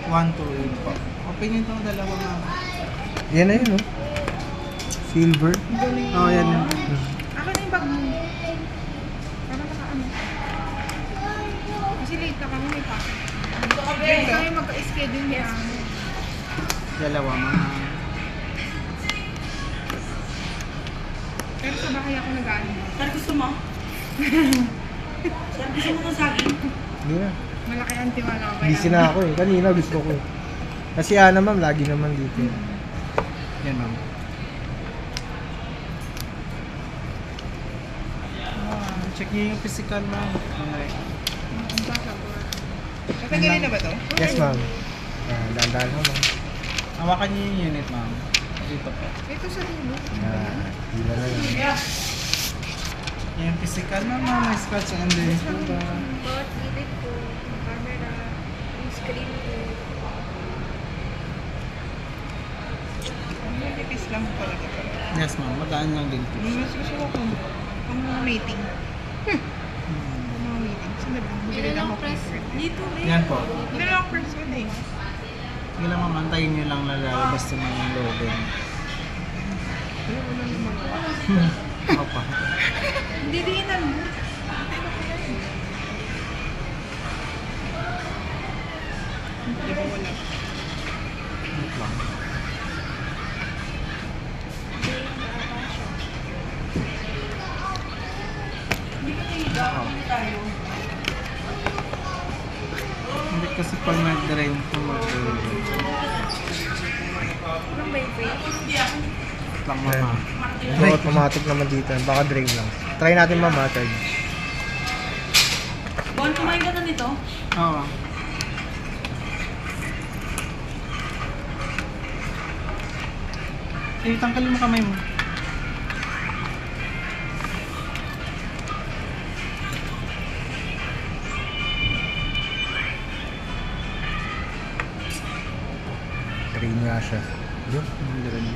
128 po. Open nyo itong dalawa ma'am. Yan na yun, no? Silver. Oh, yan yun. Akin na yung bag mo. Para nakaano. Kasi late na kami, may pasok. Late kami magka-schedule niya. Dalawa ma'am. Pero sa bahay ako nag-ano. Saan gusto mo? Saan gusto mo ng saging? Hindi na. Malaki ang tiwala ko kaya. Busy na ako eh. Kanina gusto ko eh. Kasi Ana ma'am, lagi naman dito. Yan ma'am. Check nyo yung physical ma'am. Okay. Ang basa ko. Natanggalin na ba to? Yes ma'am. Dahan-dahan mo ma'am. Hawakan nyo yung unit ma'am. Dito po. Ito sa dulo. Hila na yun. Yung physical ma'am, may scratch and then ba? Bawat gilid ko, yung camera, yung screen ko. Nilipis lang talaga pala. Yes ma'am, magaan lang din po. Mas gusto ko kung mga meeting. Kung mga meeting. Saan ba? Bumili lang ako paper. Dito, Yan po. Hindi lang ako person eh. Hindi lang ma'am, antayin nyo lang lalabas na yung logo niyo. Ayoko na naman. Opa. Hindi diinan mo. Antay na ko yan. Di ba wala? Wait lang. tayo. Hindi kasi pag nag-drain ito mag-drain. Anong ba yung face? Lang mama. Ito automatic naman dito. Baka drain lang. Try natin ma'am ha, charge. Bon, kumain ka na nito? Oo. Eh, tanggalin mo kamay mo. Drain nga siya. Yun. Drain.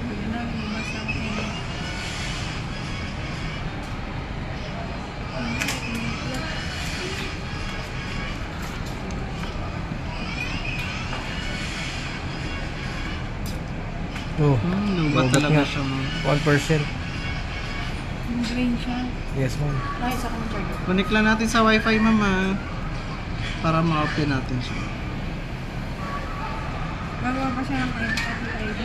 Oh, Lubat Lubat talaga nga. siya ma'am. 1%. Yung drain siya. Yes ma'am. Nakisa ko ng charger. Connect lang natin sa wifi mama. Para ma-open natin siya. Gagawa pa siya ng ID.